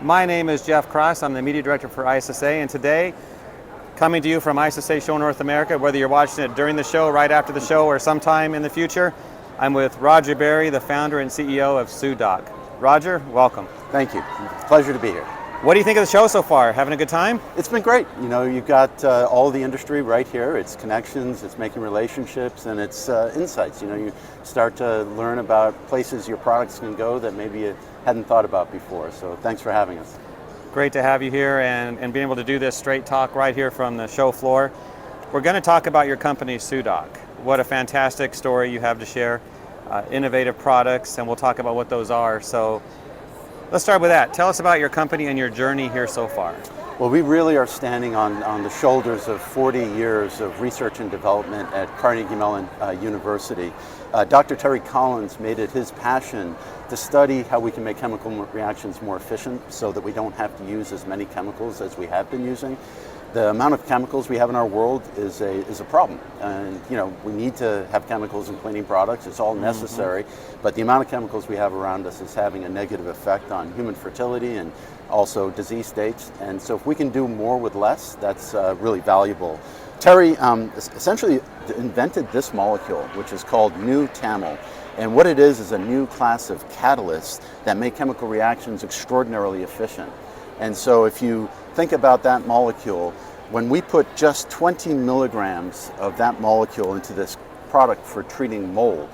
My name is Jeff Cross. I'm the Media Director for ISSA, and today, coming to you from ISSA Show North America, whether you're watching it during the show, right after the show, or sometime in the future, I'm with Roger Berry, the founder and CEO of Sudoc. Roger, welcome. Thank you. Pleasure to be here. What do you think of the show so far? Having a good time? It's been great. You know, you've got all the industry right here. It's connections, it's making relationships, and it's insights. You know, you start to learn about places your products can go that maybe you hadn't thought about before. So thanks for having us. Great to have you here and being able to do this straight talk right here from the show floor. We're going to talk about your company, Sudoc. What a fantastic story you have to share. Innovative products, and we'll talk about what those are. So let's start with that. Tell us about your company and your journey here so far. Well, we really are standing on the shoulders of 40 years of research and development at Carnegie Mellon University. Dr. Terry Collins made it his passion to study how we can make chemical reactions more efficient so that we don't have to use as many chemicals as we have been using. The amount of chemicals we have in our world is a problem, and you know, we need to have chemicals in cleaning products. It's all necessary, but the amount of chemicals we have around us is having a negative effect on human fertility and also disease states. And so if we can do more with less, that's really valuable. Terry essentially invented this molecule, which is called new TAML. And what it is a new class of catalysts that make chemical reactions extraordinarily efficient. And so if you think about that molecule, when we put just 20 milligrams of that molecule into this product for treating mold,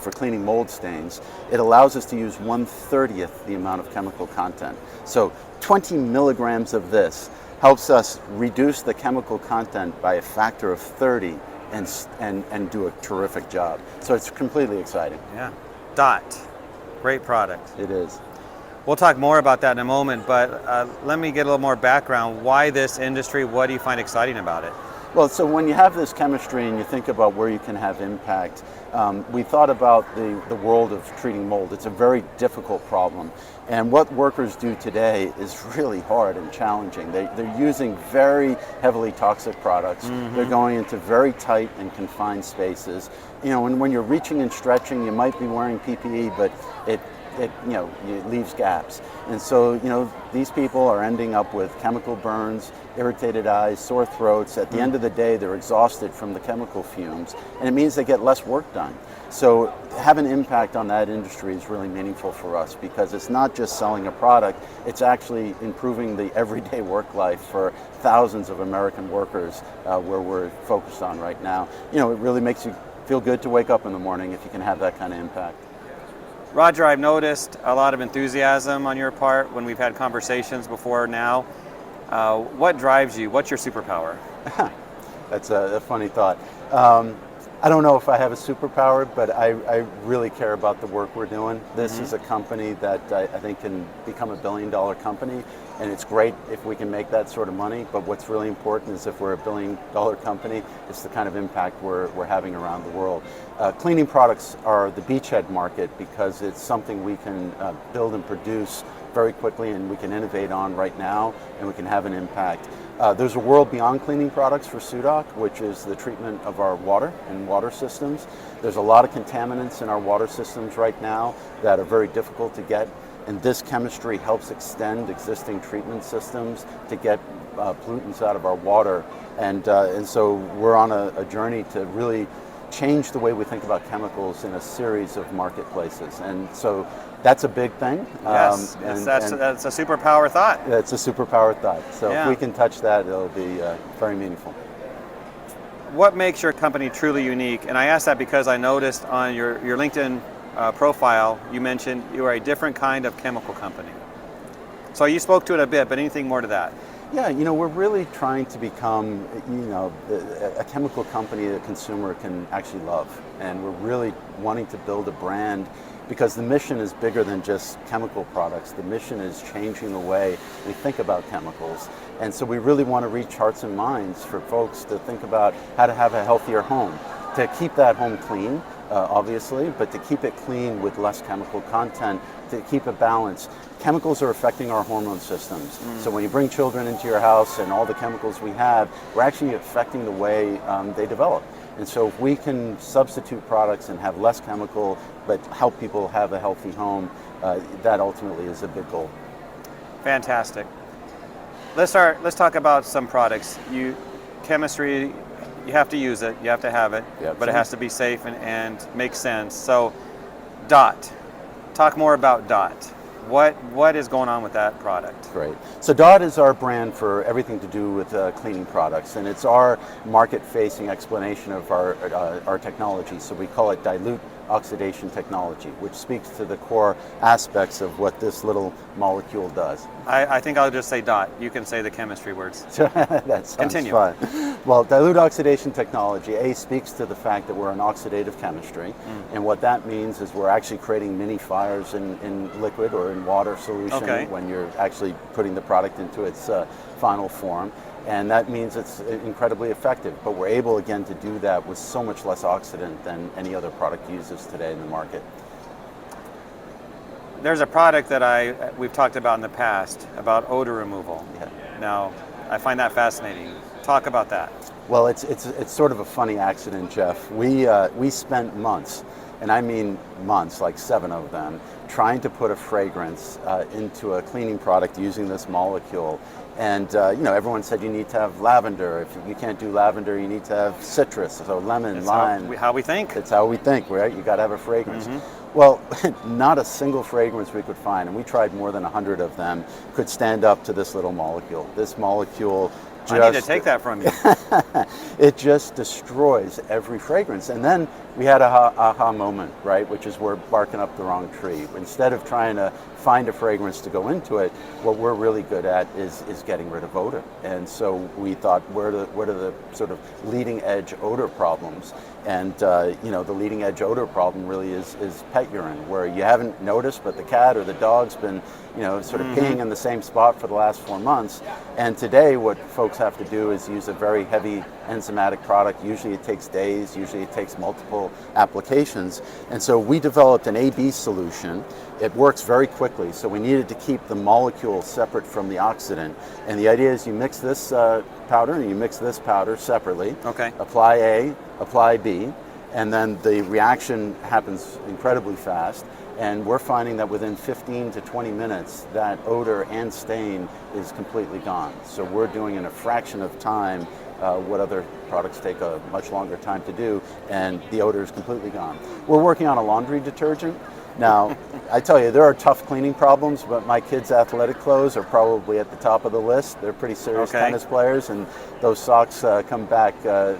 for cleaning mold stains, it allows us to use 1/30th the amount of chemical content. So 20 milligrams of this helps us reduce the chemical content by a factor of 30 and do a terrific job. So it's completely exciting. Yeah. Dot. Great product. It is. We'll talk more about that in a moment, but let me get a little more background. Why this industry? What do you find exciting about it? Well, so when you have this chemistry and you think about where you can have impact, we thought about the world of treating mold. It's a very difficult problem. And what workers do today is really hard and challenging. They're using very heavily toxic products. They're going into very tight and confined spaces. You know, and when you're reaching and stretching, you might be wearing PPE, but it leaves gaps. And so, you know, these people are ending up with chemical burns, irritated eyes, sore throats. At the end of the day, they're exhausted from the chemical fumes, and it means they get less work done. So have an impact on that industry is really meaningful for us, because it's not just selling a product, it's actually improving the everyday work life for thousands of American workers where we're focused on right now. You know, it really makes you feel good to wake up in the morning if you can have that kind of impact. Roger, I've noticed a lot of enthusiasm on your part when we've had conversations before now. What drives you? What's your superpower? That's a funny thought. I don't know if I have a superpower, but I really care about the work we're doing. This is a company that I think can become a billion-dollar company, and it's great if we can make that sort of money, but what's really important is if we're a billion-dollar company, it's the kind of impact we're having around the world. Cleaning products are the beachhead market because it's something we can build and produce very quickly, and we can innovate on right now, and we can have an impact. There's a world beyond cleaning products for Sudoc, which is the treatment of our water and water systems. There's a lot of contaminants in our water systems right now that are very difficult to get, and this chemistry helps extend existing treatment systems to get pollutants out of our water. And so we're on a journey to really change the way we think about chemicals in a series of marketplaces. And so that's a big thing. Yes, that's a superpower thought. That's a superpower thought. So yeah. If we can touch that, it'll be very meaningful. What makes your company truly unique? And I ask that because I noticed on your LinkedIn profile, you mentioned you are a different kind of chemical company. So you spoke to it a bit, but anything more to that? Yeah, you know, we're really trying to become, you know, a chemical company that a consumer can actually love. And we're really wanting to build a brand because the mission is bigger than just chemical products. The mission is changing the way we think about chemicals. And so we really want to reach hearts and minds for folks to think about how to have a healthier home, to keep that home clean, obviously, but to keep it clean with less chemical content, to keep a balance. Chemicals are affecting our hormone systems. So when you bring children into your house and all the chemicals we have, we're actually affecting the way they develop. And so if we can substitute products and have less chemical, but help people have a healthy home, that ultimately is a big goal. Fantastic. Let's talk about some products. Chemistry, you have to use it, you have to have it, Yep. but it has to be safe and make sense. So, DOT. Talk more about DOT. What is going on with that product? Great. So DOT is our brand for everything to do with cleaning products, and it's our market-facing explanation of our technology. So we call it dilute oxidation technology, which speaks to the core aspects of what this little molecule does. I think I'll just say DOT. You can say the chemistry words. That sounds Continue. fun. Well, dilute oxidation technology, speaks to the fact that we're an oxidative chemistry, and what that means is we're actually creating mini fires in liquid or in water solution when you're actually putting the product into its final form. And that means it's incredibly effective, but we're able again to do that with so much less oxidant than any other product uses today in the market. There's a product that we've talked about in the past about odor removal. Yeah. Now, I find that fascinating. Talk about that. Well, it's sort of a funny accident, Jeff. We spent months, and I mean months, like 7 of them, trying to put a fragrance into a cleaning product using this molecule. And everyone said you need to have lavender. If you can't do lavender, you need to have citrus, so lemon, lime. How we think. It's how we think, right? You got to have a fragrance. Well, not a single fragrance we could find, and we tried more than 100 of them, could stand up to this little molecule. This molecule just... I need to take that from you. It just destroys every fragrance. And then we had a aha moment, right? Which is we're barking up the wrong tree. Instead of trying to find a fragrance to go into it, what we're really good at is getting rid of odor. And so we thought, what are the sort of leading edge odor problems? And the leading edge odor problem really is pet urine, where you haven't noticed, but the cat or the dog's been sort of peeing in the same spot for the last 4 months. And today what folks have to do is use a very heavy enzymatic product. Usually it takes days, usually it takes multiple applications. And so we developed an AB solution. It works very quickly, so we needed to keep the molecule separate from the oxidant. And the idea is you mix this powder and you mix this powder separately. Okay. Apply A, apply B, and then the reaction happens incredibly fast. And we're finding that within 15 to 20 minutes, that odor and stain is completely gone. So we're doing in a fraction of time what other products take a much longer time to do, and the odor is completely gone. We're working on a laundry detergent. Now, I tell you, there are tough cleaning problems, but my kids' athletic clothes are probably at the top of the list. They're pretty serious tennis players, and those socks come back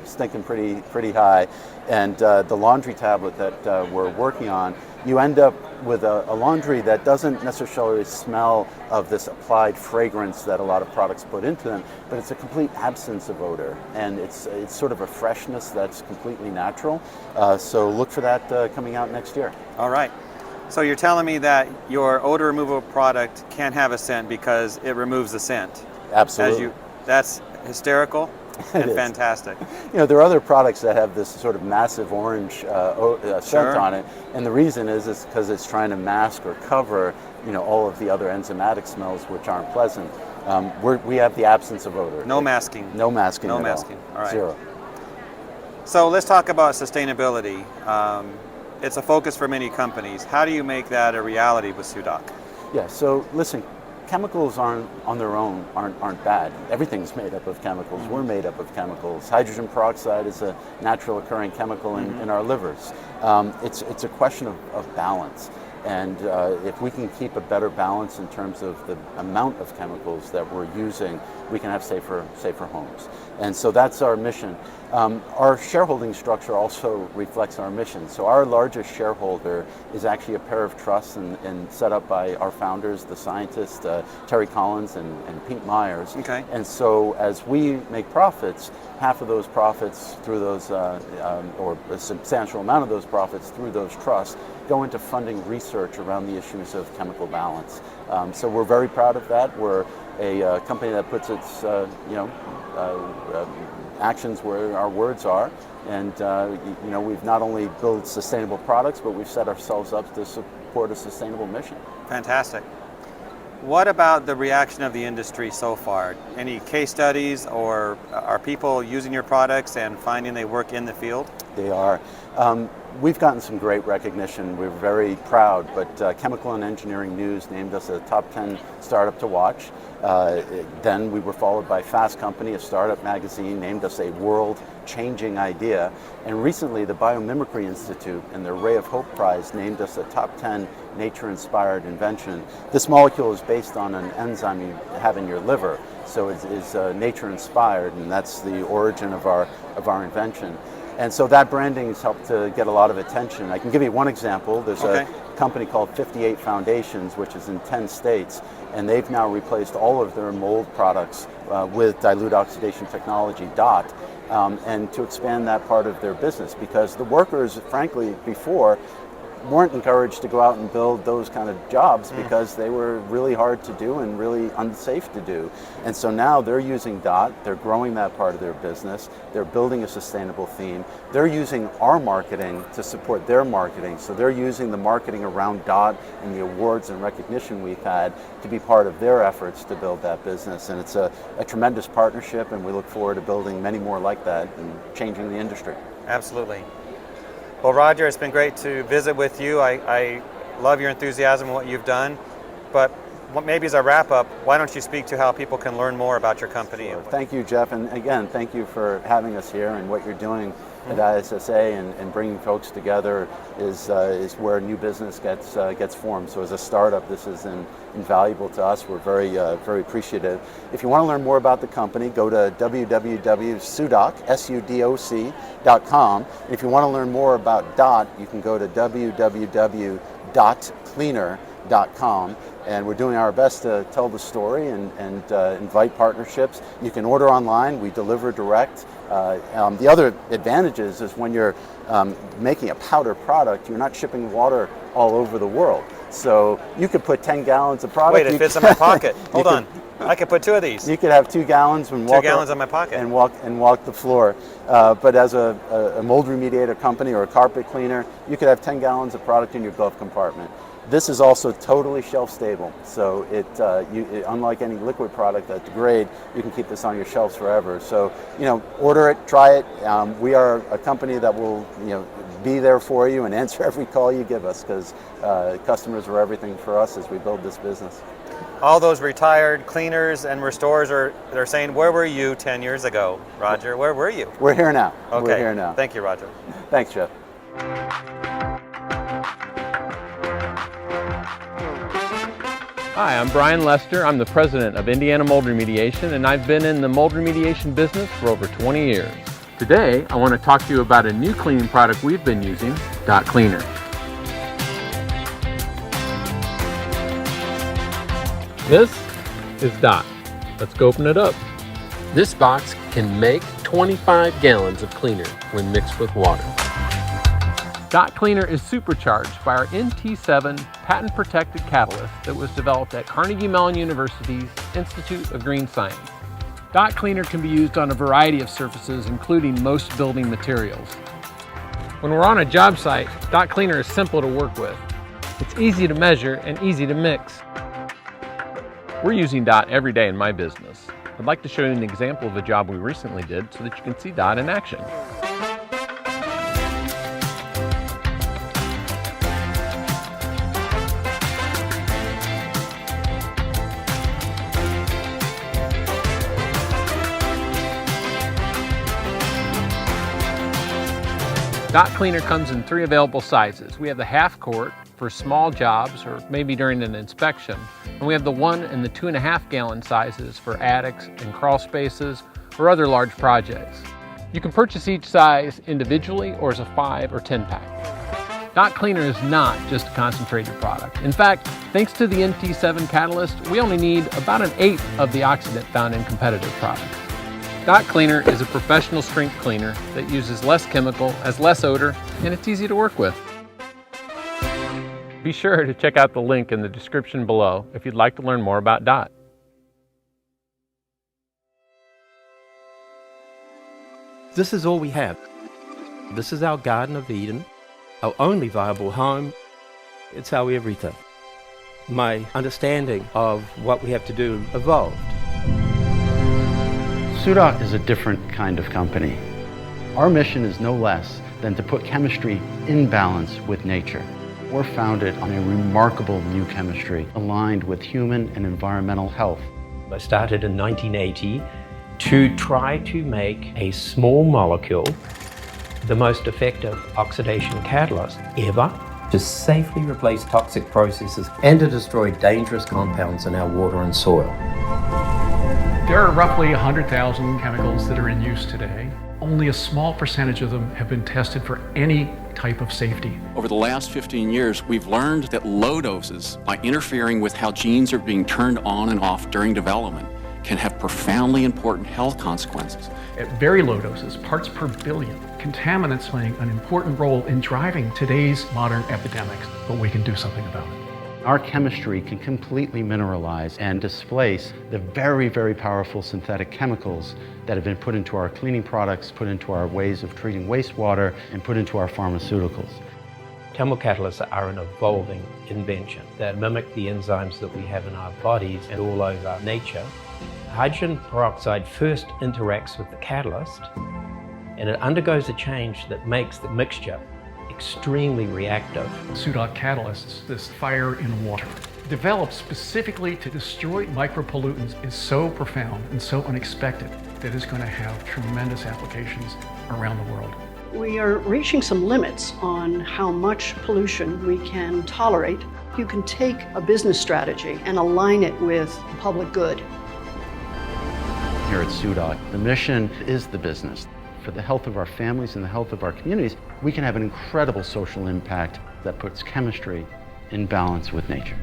stinking pretty high. And the laundry tablet that we're working on, you end up with a laundry that doesn't necessarily smell of this applied fragrance that a lot of products put into them, but it's a complete absence of odor, and it's sort of a freshness that's completely natural. So look for that coming out next year. All right. So you're telling me that your odor removal product can have a scent because it removes the scent. Absolutely. That's hysterical and fantastic. There are other products that have this sort of massive orange scent on it, and the reason is because it's trying to mask or cover, all of the other enzymatic smells which aren't pleasant. We have the absence of odor. No masking. No masking. No at masking. All right. Zero. So let's talk about sustainability. It's a focus for many companies. How do you make that a reality with Sudoc? Yeah. So listen. Chemicals on their own aren't bad. Everything's made up of chemicals. We're made up of chemicals. Hydrogen peroxide is a natural occurring chemical in our livers. It's a question of balance. And if we can keep a better balance in terms of the amount of chemicals that we're using, we can have safer homes. And so that's our mission. Our shareholding structure also reflects our mission. So our largest shareholder is actually a pair of trusts and set up by our founders, the scientists, Terry Collins and Pete Myers. Okay. And so as we make profits, half of those profits through those, or a substantial amount of those profits through those trusts, go into funding research around the issues of chemical balance. So we're very proud of that. We're a company that puts its actions where our words are, and we've not only built sustainable products, but we've set ourselves up to support a sustainable mission. Fantastic. What about the reaction of the industry so far? Any case studies, or are people using your products and finding they work in the field? They are. We've gotten some great recognition. We're very proud, but Chemical and Engineering News named us a top 10 startup to watch. Then we were followed by Fast Company, a startup magazine, named us a world-changing idea. And recently, the Biomimicry Institute and their Ray of Hope Prize named us a top 10 nature-inspired invention. This molecule is based on an enzyme you have in your liver, so it's nature-inspired, and that's the origin of our invention. And so that branding has helped to get a lot of attention. I can give you one example. There's a company called 58 Foundations, which is in 10 states, and they've now replaced all of their mold products with dilute oxidation technology, DOT, and to expand that part of their business, because the workers, frankly, before weren't encouraged to go out and build those kind of jobs because they were really hard to do and really unsafe to do. And so now they're using DOT, they're growing that part of their business, they're building a sustainable theme, they're using our marketing to support their marketing, so they're using the marketing around DOT and the awards and recognition we've had to be part of their efforts to build that business. And it's a tremendous partnership, and we look forward to building many more like that and changing the industry. Absolutely. Well, Roger, it's been great to visit with you. I love your enthusiasm and what you've done, but maybe as a wrap-up, why don't you speak to how people can learn more about your company? Sure. Thank you, Jeff, and again, thank you for having us here, and what you're doing at ISSA and bringing folks together is where new business gets formed. So as a startup, this is invaluable to us. We're very appreciative. If you want to learn more about the company, go to www.sudoc.com. And if you want to learn more about DOT, you can go to www.dotcleaner.com. And we're doing our best to tell the story and invite partnerships. You can order online, we deliver direct. The other advantages is when you're making a powder product, you're not shipping water all over the world. So you could put 10 gallons of product. Wait, it fits in my pocket. Hold on. I could put 2 of these. You could have 2 gallons and walk 2 gallons in my pocket and walk the floor. But as a mold remediator company or a carpet cleaner, you could have 10 gallons of product in your glove compartment. This is also totally shelf stable, so unlike any liquid product that degrade, you can keep this on your shelves forever. So, order it, try it. We are a company that will, be there for you and answer every call you give us, because customers are everything for us as we build this business. All those retired cleaners and restorers they're saying, where were you 10 years ago, Roger? Where were you? We're here now. Okay. We're here now. Thank you, Roger. Thanks, Jeff. Hi, I'm Brian Lester. I'm the president of Indiana Mold Remediation, and I've been in the mold remediation business for over 20 years. Today, I want to talk to you about a new cleaning product we've been using, DOT Cleaner. This is DOT. Let's go open it up. This box can make 25 gallons of cleaner when mixed with water. DOT Cleaner is supercharged by our NT7 patent-protected catalyst that was developed at Carnegie Mellon University's Institute of Green Science. DOT Cleaner can be used on a variety of surfaces, including most building materials. When we're on a job site, DOT Cleaner is simple to work with. It's easy to measure and easy to mix. We're using DOT every day in my business. I'd like to show you an example of a job we recently did so that you can see DOT in action. DOT Cleaner comes in 3 available sizes. We have the half quart for small jobs or maybe during an inspection. And we have the 1 and the 2.5 gallon sizes for attics and crawl spaces or other large projects. You can purchase each size individually or as a 5 or 10 pack. DOT Cleaner is not just a concentrated product. In fact, thanks to the NT7 catalyst, we only need about 1/8 of the oxidant found in competitive products. DOT Cleaner is a professional strength cleaner that uses less chemical, has less odor, and it's easy to work with. Be sure to check out the link in the description below if you'd like to learn more about DOT. This is all we have. This is our Garden of Eden, our only viable home. It's our everything. My understanding of what we have to do evolved. Sudoc is a different kind of company. Our mission is no less than to put chemistry in balance with nature. We're founded on a remarkable new chemistry aligned with human and environmental health. I started in 1980 to try to make a small molecule the most effective oxidation catalyst ever to safely replace toxic processes and to destroy dangerous compounds in our water and soil. There are roughly 100,000 chemicals that are in use today. Only a small percentage of them have been tested for any type of safety. Over the last 15 years, we've learned that low doses, by interfering with how genes are being turned on and off during development, can have profoundly important health consequences. At very low doses, parts per billion, contaminants playing an important role in driving today's modern epidemics, but we can do something about it. Our chemistry can completely mineralize and displace the very, very powerful synthetic chemicals that have been put into our cleaning products, put into our ways of treating wastewater, and put into our pharmaceuticals. Chemical catalysts are an evolving invention that mimic the enzymes that we have in our bodies and all over nature. Hydrogen peroxide first interacts with the catalyst and it undergoes a change that makes the mixture extremely reactive. Sudoc catalysts, this fire in water, developed specifically to destroy micropollutants, is so profound and so unexpected that it's going to have tremendous applications around the world. We are reaching some limits on how much pollution we can tolerate. You can take a business strategy and align it with public good. Here at Sudoc, the mission is the business. For the health of our families and the health of our communities, we can have an incredible social impact that puts chemistry in balance with nature.